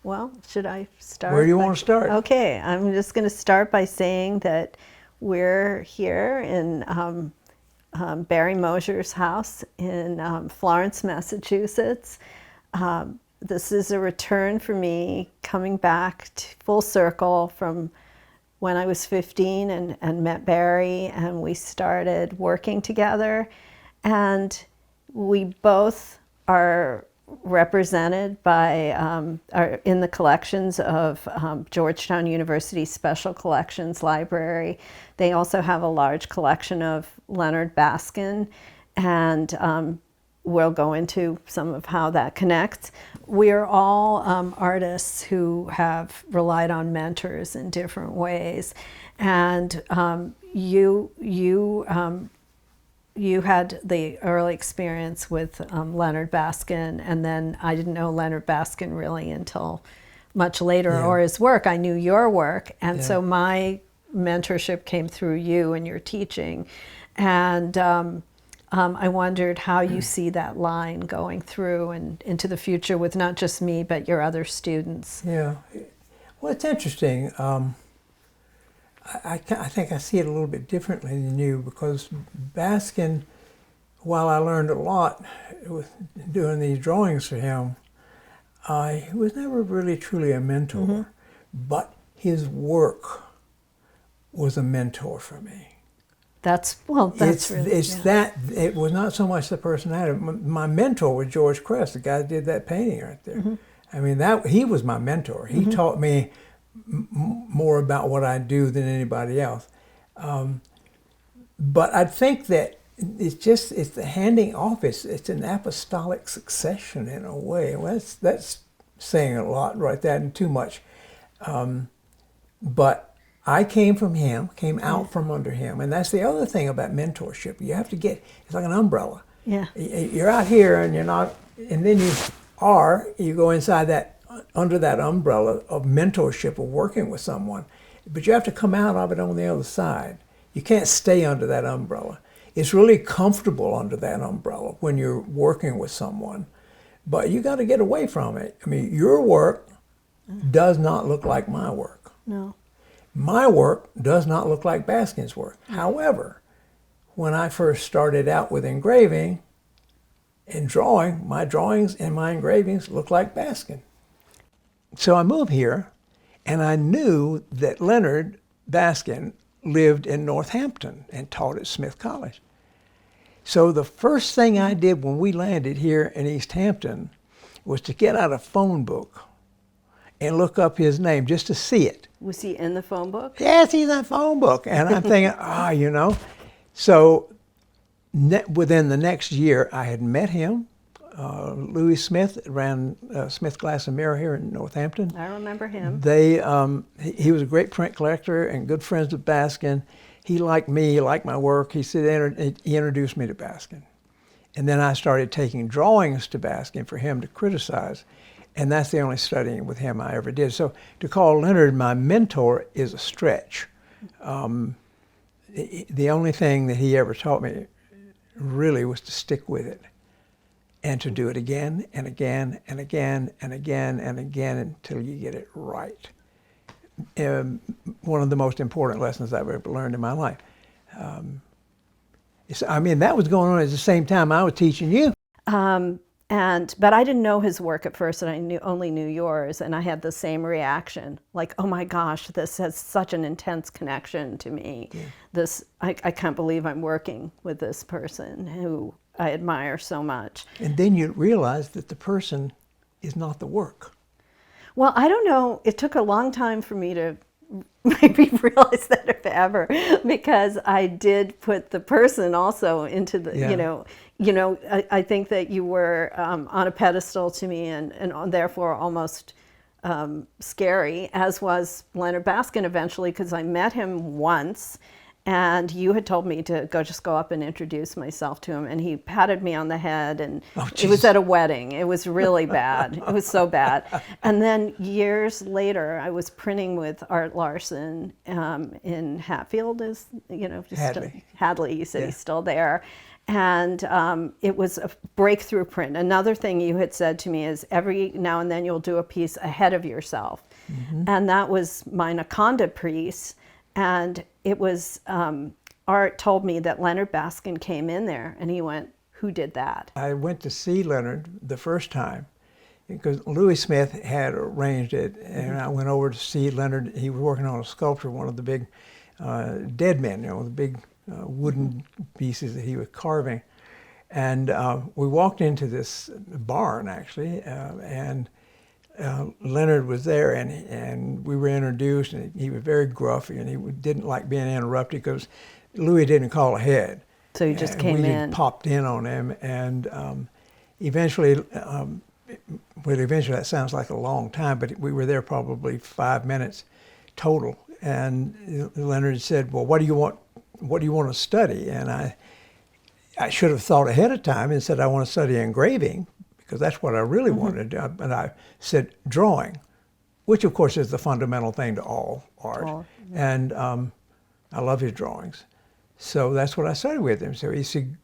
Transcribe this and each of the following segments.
Well, should I start? Where do you want to start? Okay, I'm just going to start by saying that we're here in Barry Moser's house in Florence, Massachusetts. This is a return for me coming back to full circle from when I was 15 and met Barry, and we started working together. And we both are represented by, are in the collections of Georgetown University Special Collections Library. They also have a large collection of Leonard Baskin, and we'll go into some of how that connects. We're all artists who have relied on mentors in different ways, and you had the early experience with Leonard Baskin, and then I didn't know Leonard Baskin really until much later, or his work. I knew your work, and so my mentorship came through you and your teaching. And I wondered how you see that line going through and into the future with not just me, but your other students. Yeah. Well, it's interesting. I think I see it a little bit differently than you, because Baskin, while I learned a lot with doing these drawings for him, he was never really truly a mentor, but his work was a mentor for me. That it was not so much the personality. My mentor was George Crest, the guy that did that painting right there. I mean, he was my mentor. He taught me more about what I do than anybody else. But I think that it's the handing off. It's an apostolic succession in a way. Well, that's saying a lot right there, and too much. But I came out from under him. And that's the other thing about mentorship. You have to it's like an umbrella. Yeah. You're out here and you're not, and then you go inside under that umbrella of mentorship, of working with someone. But you have to come out of it on the other side. You can't stay under that umbrella. It's really comfortable under that umbrella when you're working with someone, but you got to get away from it. I mean, your work does not look like my work. No. My work does not look like Baskin's work. However, when I first started out with engraving and drawing, my drawings and my engravings look like Baskin. So I moved here, and I knew that Leonard Baskin lived in Northampton and taught at Smith College. So the first thing I did when we landed here in Easthampton was to get out a phone book and look up his name just to see it. Was he in the phone book? Yes, he's in the phone book. And I'm thinking, So within the next year, I had met him. Louis Smith ran Smith Glass and Mirror here in Northampton. I remember him. He was a great print collector and good friends with Baskin. He liked me, he liked my work. He introduced me to Baskin. And then I started taking drawings to Baskin for him to criticize. And that's the only studying with him I ever did. So to call Leonard my mentor is a stretch. The only thing that he ever taught me really was to stick with it and to do it again and again and again and again and again until you get it right. One of the most important lessons I've ever learned in my life. That was going on at the same time I was teaching you. But I didn't know his work at first, and I only knew yours, and I had the same reaction, like, oh my gosh, this has such an intense connection to me. Yeah. I can't believe I'm working with this person who I admire so much. And then you realize that the person is not the work. Well, I don't know. It took a long time for me to maybe realize that, if ever, because I did put the person also into the, I think that you were on a pedestal to me and therefore almost scary, as was Leonard Baskin eventually, because I met him once. And you had told me to just go up and introduce myself to him, and he patted me on the head, and it was at a wedding. It was really bad. It was so bad. And then years later, I was printing with Art Larson in Hatfield, Hadley. You said he's still there. And it was a breakthrough print. Another thing you had said to me is every now and then you'll do a piece ahead of yourself. And that was my Anaconda piece. And it was, Art told me that Leonard Baskin came in there and he went, "Who did that?" I went to see Leonard the first time because Louis Smith had arranged it, and I went over to see Leonard. He was working on a sculpture, one of the big dead men, the big wooden pieces that he was carving. And we walked into this barn, actually, and Leonard was there, and we were introduced, and he was very gruff, and he didn't like being interrupted because Louis didn't call ahead. So you just came we in. just popped in on him, and eventually, that sounds like a long time, but we were there probably 5 minutes total. And Leonard said, "Well, what do you want to study?" And I should have thought ahead of time and said, "I want to study engraving," because that's what I really wanted to do. But I said drawing, which of course is the fundamental thing to all art. And I love his drawings. So that's what I studied with him. So he said,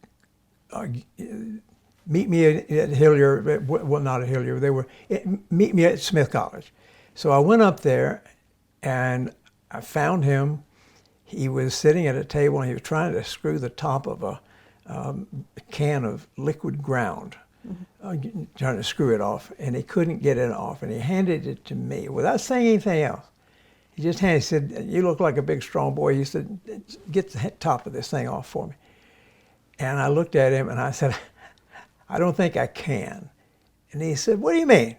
meet me at Hillier, well, not at Hillier, meet me at Smith College. So I went up there and I found him. He was sitting at a table and he was trying to screw the top of a can of liquid ground, trying to screw it off, and he couldn't get it off, and he handed it to me without saying anything else. He just said, "You look like a big, strong boy." He said, "Get the top of this thing off for me." And I looked at him and I said, "I don't think I can." And he said, "What do you mean?"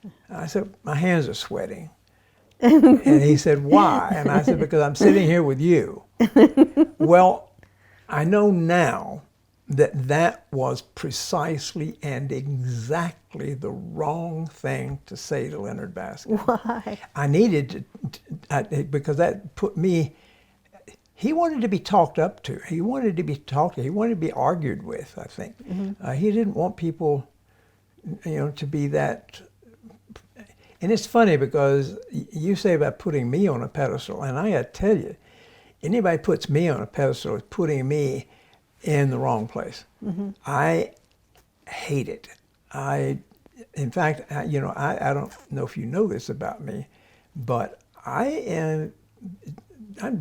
And I said, "My hands are sweating." And he said, "Why?" And I said, "Because I'm sitting here with you." Well, I know now that was precisely and exactly the wrong thing to say to Leonard Baskin. Why? I needed to, because that put me, he wanted to be talked up to. He wanted to be talked to. He wanted to be argued with, I think. He didn't want people, to be that. And it's funny because you say about putting me on a pedestal, and I got to tell you, anybody puts me on a pedestal is putting me in the wrong place. I hate it. In fact, I don't know if you know this about me, but I'm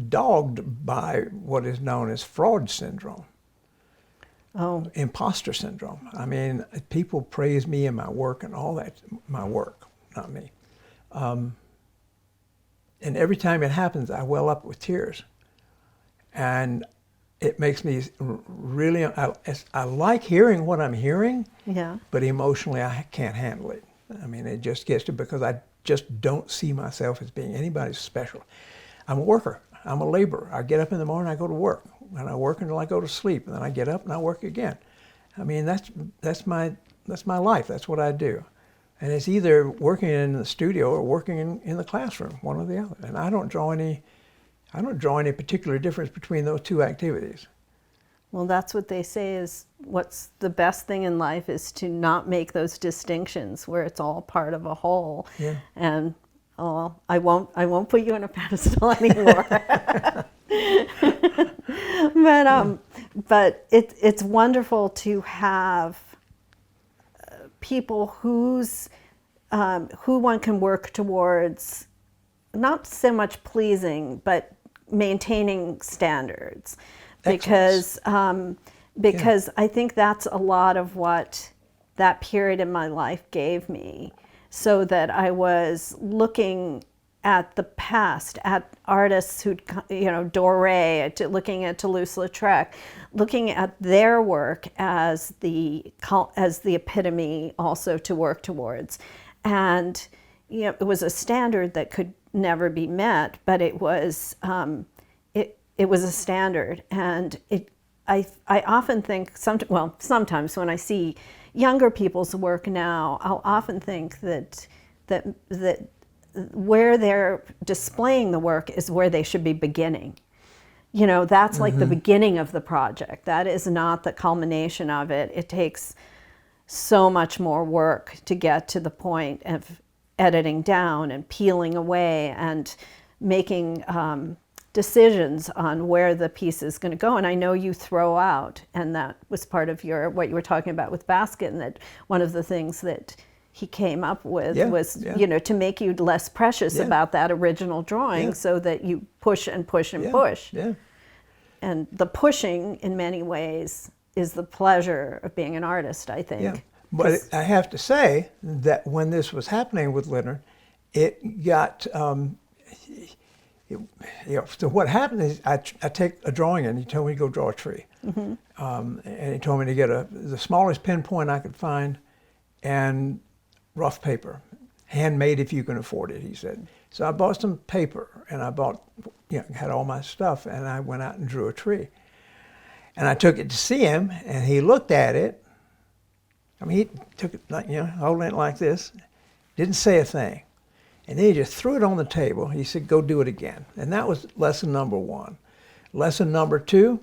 dogged by what is known as fraud syndrome. Oh. Imposter syndrome. I mean, people praise me and my work and all that, my work, not me. And every time it happens, I well up with tears. And it makes me really, I like hearing what I'm hearing, but emotionally I can't handle it. I mean, it just gets to, because I just don't see myself as being anybody special. I'm a worker. I'm a laborer. I get up in the morning, I go to work, and I work until I go to sleep, and then I get up and I work again. I mean, that's my life. That's what I do. And it's either working in the studio or working in the classroom, one or the other. And I don't draw any particular difference between those two activities. Well, that's what they say is what's the best thing in life is to not make those distinctions where it's all part of a whole. Yeah. And I won't put you on a pedestal anymore. But it's wonderful to have people who one can work towards, not so much pleasing, but maintaining standards, because I think that's a lot of what that period in my life gave me, so that I was looking at the past, at artists who'd, Doré, looking at Toulouse-Lautrec, looking at their work as the epitome also to work towards. And it was a standard that could never be met, but it was a standard. And I often think, sometimes when I see younger people's work now, I'll often think that where they're displaying the work is where they should be beginning. That's like the beginning of the project. That is not the culmination of it. It takes so much more work to get to the point of editing down and peeling away and making decisions on where the piece is going to go. And I know you throw out, and that was part of what you were talking about with Baskin, that one of the things that he came up with was, to make you less precious about that original drawing so that you push and push and push. Yeah. And the pushing, in many ways, is the pleasure of being an artist, I think. Yeah. But I have to say that when this was happening with Leonard, it got, so what happened is I take a drawing and he told me to go draw a tree. And he told me to get the smallest pinpoint I could find and rough paper, handmade if you can afford it, he said. So I bought some paper and I had all my stuff, and I went out and drew a tree. And I took it to see him, and he looked at it. I mean, he took it, holding it like this, didn't say a thing. And then he just threw it on the table. He said, go do it again. And that was lesson number 1. Lesson number 2,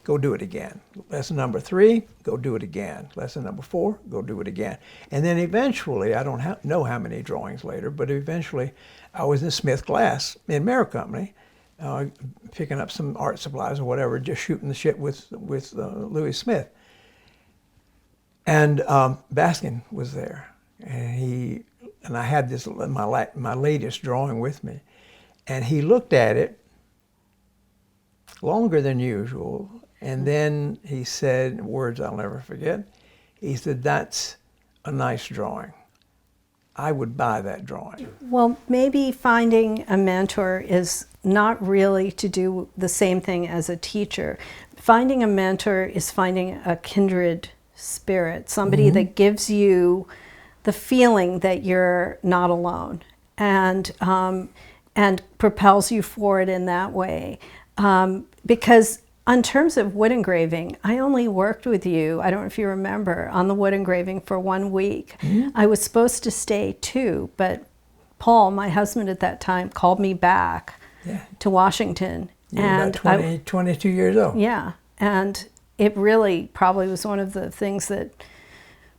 go do it again. Lesson number 3, go do it again. Lesson number 4, go do it again. And then eventually, I don't know how many drawings later, but eventually I was in Smith Glass in Mare Company, picking up some art supplies or whatever, just shooting the shit with Louis Smith. And Baskin was there, and I had this my latest drawing with me, and he looked at it longer than usual, and then he said, words I'll never forget, he said, "That's a nice drawing. I would buy that drawing." Well, maybe finding a mentor is not really to do the same thing as a teacher. Finding a mentor is finding a kindred spirit, somebody that gives you the feeling that you're not alone, and propels you forward in that way. Because in terms of wood engraving, I only worked with you, I don't know if you remember, on the wood engraving for 1 week. I was supposed to stay 2, but Paul, my husband at that time, called me back to Washington. You were about 22 years old. Yeah, and it really probably was one of the things that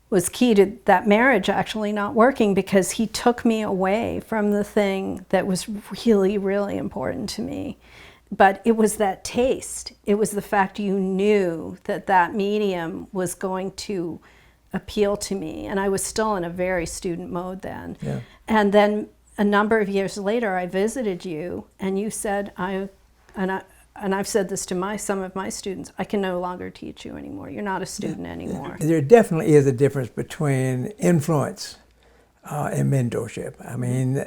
was key to that marriage actually not working, because he took me away from the thing that was really, really important to me. But it was that taste. It was the fact you knew that that medium was going to appeal to me. And I was still in a very student mode then. Yeah. And then a number of years later, I visited you, and you said, and I've said this to some of my students, I can no longer teach you anymore. You're not a student anymore. There definitely is a difference between influence and mentorship. I mean,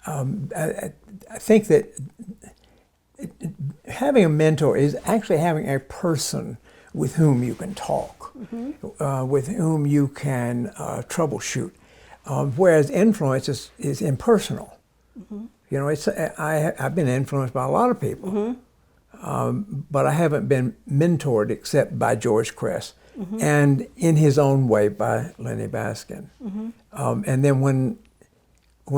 I think that having a mentor is actually having a person with whom you can talk, with whom you can troubleshoot, whereas influence is impersonal. You know, I've been influenced by a lot of people, but I haven't been mentored except by George Cress, and in his own way by Leonard Baskin. And then when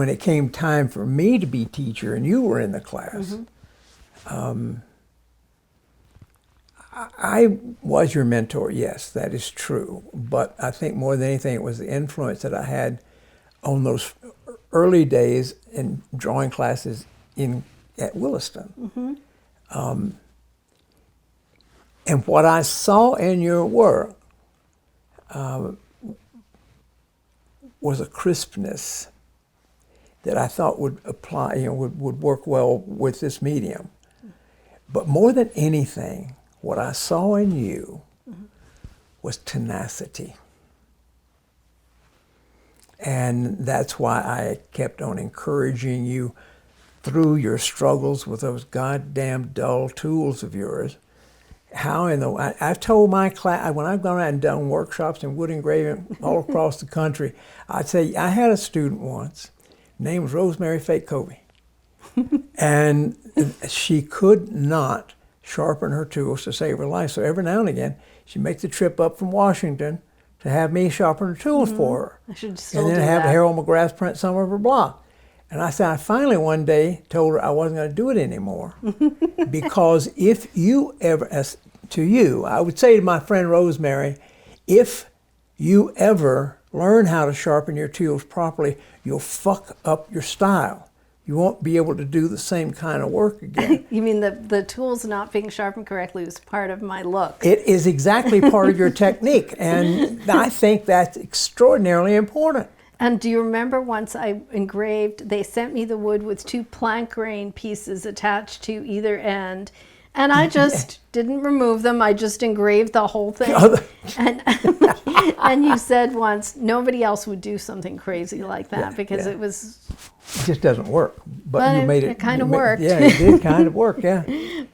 it came time for me to be teacher and you were in the class, I was your mentor, yes, that is true. But I think more than anything, it was the influence that I had on those early days in drawing classes at Williston. And what I saw in your work was a crispness that I thought would apply, would work well with this medium. But more than anything, what I saw in you was tenacity. And that's why I kept on encouraging you through your struggles with those goddamn dull tools of yours. I've told my class, when I've gone out and done workshops in wood engraving all across the country, I'd say, I had a student once, name was Rosemary Feit Covey. And she could not sharpen her tools to save her life. So every now and again, she'd make the trip up from Washington to have me sharpen her tools for her. I should still and then do have that. Harold McGrath print some of her block. And I said, I finally one day told her I wasn't going to do it anymore. Because if you ever, I would say to my friend Rosemary, if you ever learn how to sharpen your tools properly, you'll fuck up your style. you won't be able to do the same kind of work again. You mean the tools not being sharpened correctly was part of my look? It is exactly part of your technique, and I think that's extraordinarily important. And do you remember once I engraved, they sent me the wood with 2 plank grain pieces attached to either end, and I just didn't remove them. I just engraved the whole thing. And, and you said once, nobody else would do something crazy like that because it was... It just doesn't work. But you made it. It kind of worked. Yeah, it did kind of work, yeah.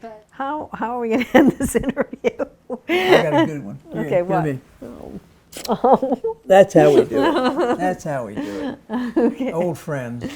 But how are we going to end this interview? I got a good one. Okay, what? That's how we do it. That's how we do it. Okay. Old friends.